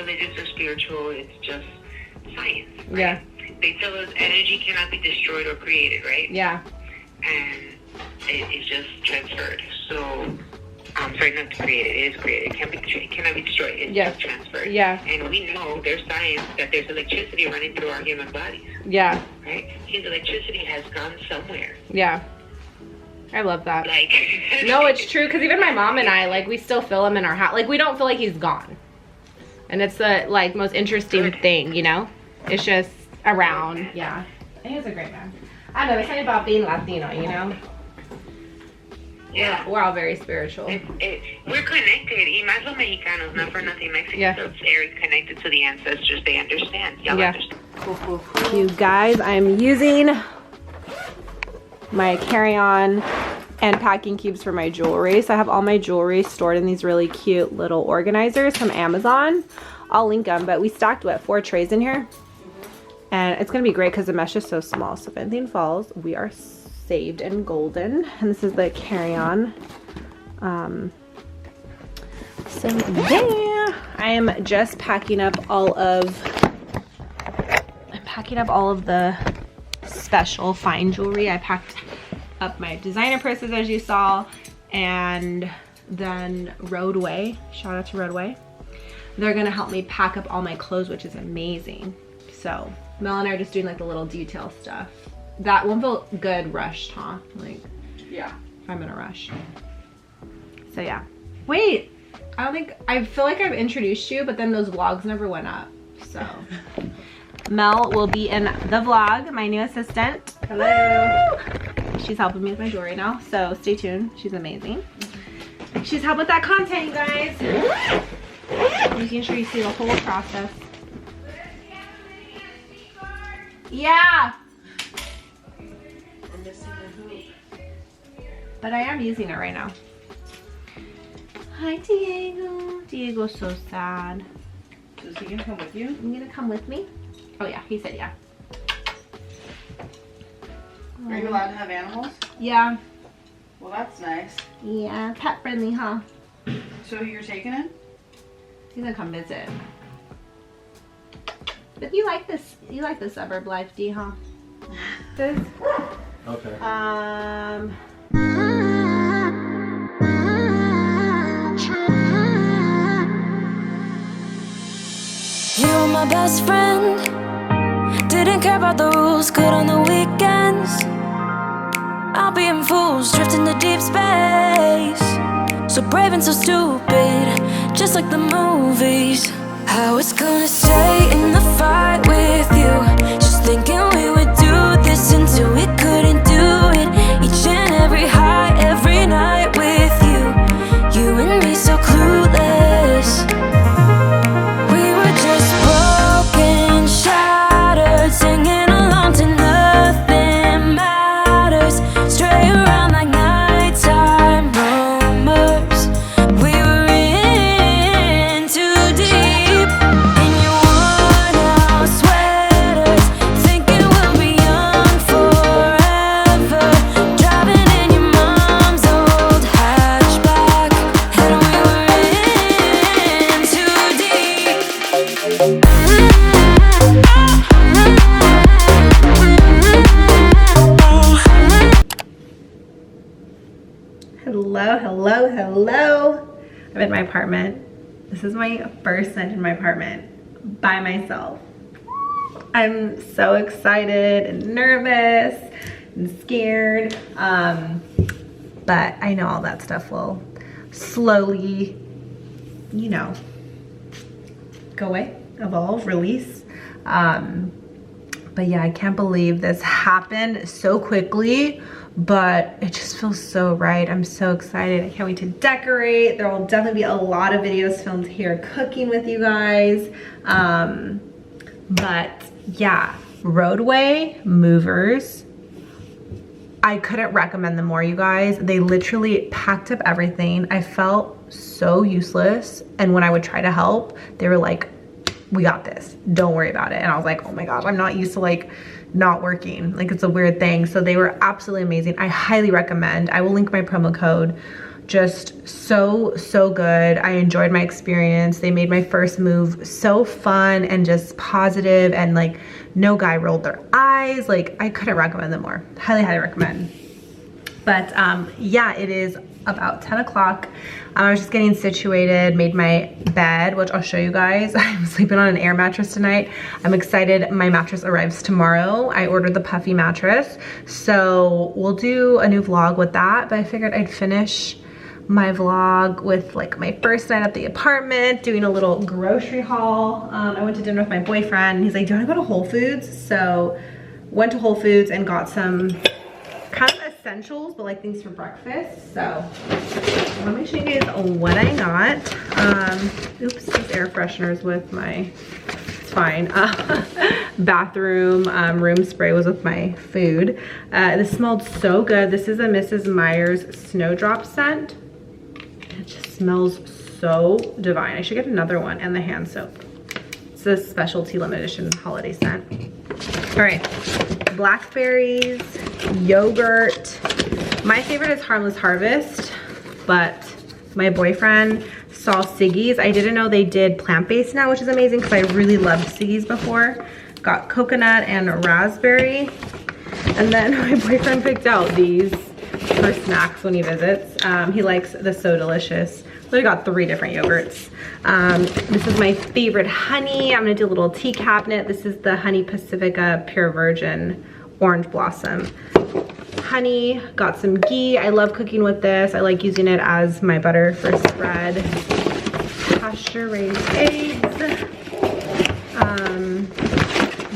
religious or spiritual. It's just science. Right? Yeah. They tell us energy cannot be destroyed or created, right? Yeah. And it's just transferred. So, I'm sorry, not created. It is created. It cannot be destroyed. It's just transferred. Yeah. And we know there's science that there's electricity running through our human bodies. Yeah. Right? His electricity has gone somewhere. Yeah. I love that. Like. No, it's true, because even my mom and I, like, we still feel him in our house. Like, we don't feel like he's gone. And it's the, like, most interesting thing, you know? It's just around. Yeah. He was a great man. I don't know, it's something about being Latino, you know? Yeah. We're all very spiritual. We're connected. Y más los mexicanos, not for nothing. Mexicans are very connected to the ancestors. They understand. Y'all understand. Cool. You guys, I'm using my carry-on and packing cubes for my jewelry. So I have all my jewelry stored in these really cute little organizers from Amazon. I'll link them, but we stacked, what, 4 trays in here? And it's gonna be great because the mesh is so small. So if anything falls, we are saved and golden. And this is the carry-on. So yeah, I am just packing up all of the special fine jewelry. I packed up my designer purses, as you saw, and then Roadway, shout out to Roadway. They're gonna help me pack up all my clothes, which is amazing. So Mel and I are just doing like the little detail stuff. That won't feel good rushed, huh? Like, yeah, if I'm in a rush. So yeah. Wait, I feel like I've introduced you, but then those vlogs never went up. So Mel will be in the vlog, my new assistant. Hello. She's helping me with my jewelry now, so stay tuned. She's amazing. She's helping with that content, you guys. Making sure you see the whole process. Yeah. I'm missing the hoop. But I am using it right now. Hi, Diego. Diego's so sad. Is he gonna come with you? You gonna come with me? Oh yeah, he said yeah. Are you allowed to have animals? Yeah. Well, that's nice. Yeah, pet friendly, huh? So you're taking it? He's gonna come visit. But you like the suburb life, D, huh? This? Okay. You were my best friend. Didn't care about the rules, good on the weekends. I'll be in fools, drifting to deep space. So brave and so stupid, just like the movies. I was gonna stay in the fight with you, just thinking we would do this until we couldn't do it. Each and every high, every night with you, you and me so clueless. We were just broken, shattered, singing along to nothing matters. Stray around like nighttime rumors. We were in too deep. In your worn-out sweaters, thinking we'll be young forever. Driving in your mom's old hatchback, and we were in too deep. Hello. I'm in my apartment. This is my first night in my apartment by myself. I'm so excited and nervous and scared. But I know all that stuff will slowly, you know, go away, evolve, release. But yeah, I can't believe this happened so quickly, but it just feels so right. I'm so excited. I can't wait to decorate. There will definitely be a lot of videos filmed here cooking with you guys. But yeah, Roadway Movers. I couldn't recommend them more, you guys. They literally packed up everything. I felt so useless. And when I would try to help, they were like, we got this, don't worry about it. And I was like, oh my gosh, I'm not used to like not working. Like, it's a weird thing. So they were absolutely amazing. I highly recommend. I will link my promo code just so good. I enjoyed my experience. They made my first move so fun and just positive, and like no guy rolled their eyes. Like I couldn't recommend them more. Highly recommend. But yeah, it is about 10 o'clock. I was just getting situated, made my bed, which I'll show you guys. I'm sleeping on an air mattress tonight. I'm excited. My mattress arrives tomorrow. I ordered the puffy mattress. So we'll do a new vlog with that, but I figured I'd finish my vlog with like my first night at the apartment, doing a little grocery haul. I went to dinner with my boyfriend and he's like, do you want to go to Whole Foods? So went to Whole Foods and got some kind of essentials, but like things for breakfast. So let me show you guys what I got. Oops, this air fresheners with my, it's fine. Bathroom room spray was with my food. This smelled so good. This is a Mrs. Meyer's Snowdrop scent. It just smells so divine. I should get another one, and the hand soap. It's a specialty limited edition holiday scent. All right, blackberries, yogurt. My favorite is Harmless Harvest, but my boyfriend saw Siggy's. I didn't know they did plant-based now, which is amazing because I really loved Siggy's before. Got coconut and raspberry. And then my boyfriend picked out these for snacks when he visits. He likes the So Delicious. So I got 3 different yogurts. This is my favorite honey. I'm gonna do a little tea cabinet. This is the Honey Pacifica Pure Virgin Orange Blossom honey. Got some ghee. I love cooking with this. I like using it as my butter for spread. Pasture raised eggs.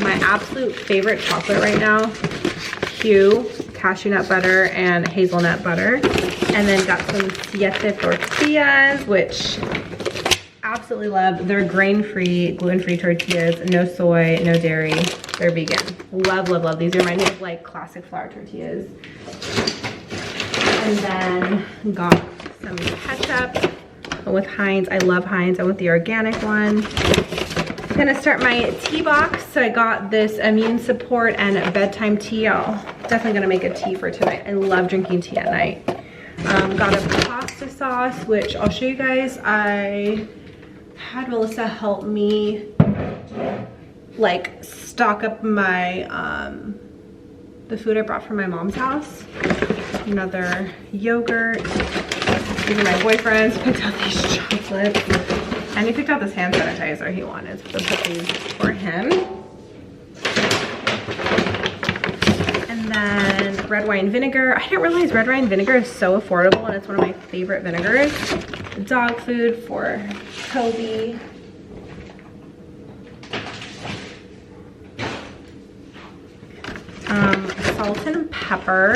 My absolute favorite chocolate right now, Q, cashew nut butter and hazelnut butter. And then got some siete tortillas, which absolutely love. They're grain-free, gluten-free tortillas, no soy, no dairy. They're vegan. Love. These are my new like classic flour tortillas. And then got some ketchup with Heinz. I love Heinz. I want the organic one. I'm gonna start my tea box. So I got this immune support and bedtime tea. I'm definitely gonna make a tea for tonight. I love drinking tea at night. Got a pasta sauce, which I'll show you guys. I had Melissa help me like stock up my the food I brought from my mom's house. Another yogurt. These are my boyfriend's. Picked out these chocolates, and he picked out this hand sanitizer he wanted, so I put these for him. And then red wine vinegar. I didn't realize red wine vinegar is so affordable, and it's one of my favorite vinegars. Dog food for Toby. Salt and pepper,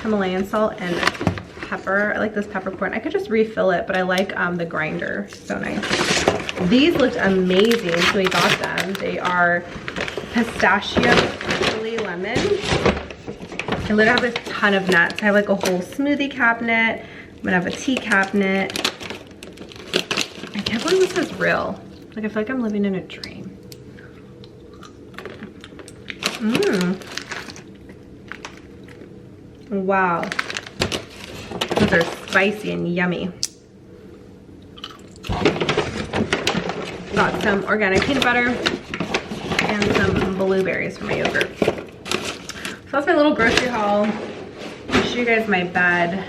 Himalayan salt and pepper. I like this peppercorn. I could just refill it, but I like the grinder. So nice. These looked amazing, so we got them. They are pistachio chili lemon. I literally have a ton of nuts. I have like a whole smoothie cabinet. I'm gonna have a tea cabinet. I can't believe this is real. Like I feel like I'm living in a dream. Wow. Those are spicy and yummy. Got some organic peanut butter and some blueberries for my yogurt. So that's my little grocery haul. I'll show you guys my bed.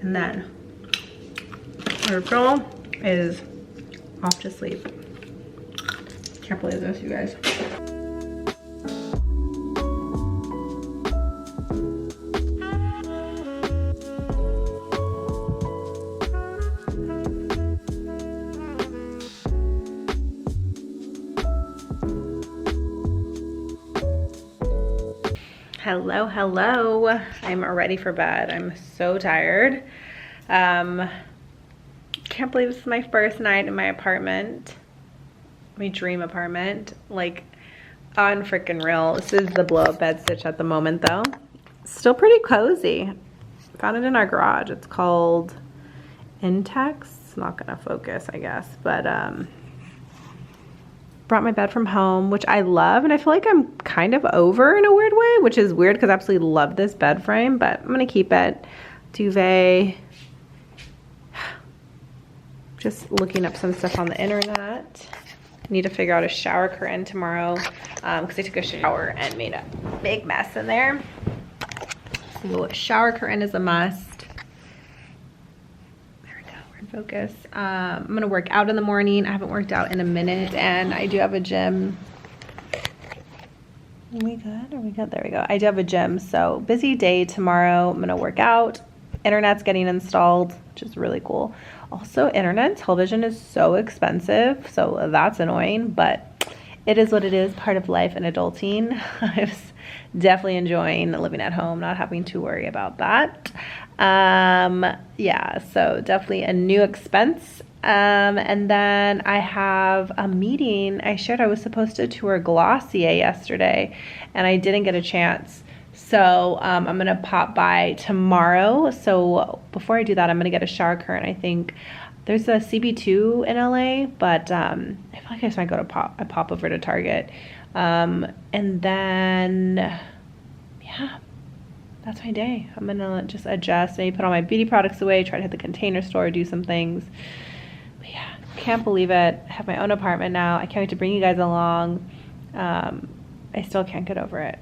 And then our girl is off to sleep. Can't believe this, you guys. Hello. I'm ready for bed. I'm so tired. Can't believe this is my first night in my apartment. My dream apartment. Like, unfreaking real. This is the blow-up bed stitch at the moment though. Still pretty cozy. Found it in our garage. It's called Intex. It's not gonna focus, I guess, but brought my bed from home, which I love, and I feel like I'm kind of over in a weird way, which is weird because I absolutely love this bed frame, but I'm gonna keep it. Duvet, Just looking up some stuff on the internet. Need to figure out a shower curtain tomorrow because I took a shower and made a big mess in there. So shower curtain is a must. There we go, we're in focus. I'm gonna work out in the morning. I haven't worked out in a minute, and I do have a gym. Are we good? Are we good? There we go. I do have a gym, so busy day tomorrow. I'm gonna work out. Internet's getting installed, which is really cool. Also, internet and television is so expensive, so that's annoying, but it is what it is, part of life and adulting. I was definitely enjoying living at home, not having to worry about that. Yeah, so definitely a new expense. And then I have a meeting. I shared I was supposed to tour Glossier yesterday, and I didn't get a chance. So I'm going to pop by tomorrow. So before I do that, I'm going to get a shower curtain. I think there's a CB2 in LA, but I feel like I just might go to pop over to Target. And then, yeah, that's my day. I'm going to just adjust, maybe put all my beauty products away, try to hit the Container Store, do some things. But yeah, can't believe it. I have my own apartment now. I can't wait to bring you guys along. I still can't get over it.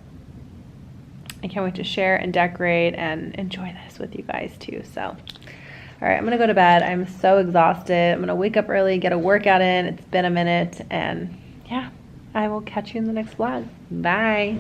I can't wait to share and decorate and enjoy this with you guys too. So, all right, I'm gonna go to bed. I'm so exhausted. I'm gonna wake up early, get a workout in. It's been a minute, and yeah, I will catch you in the next vlog. Bye.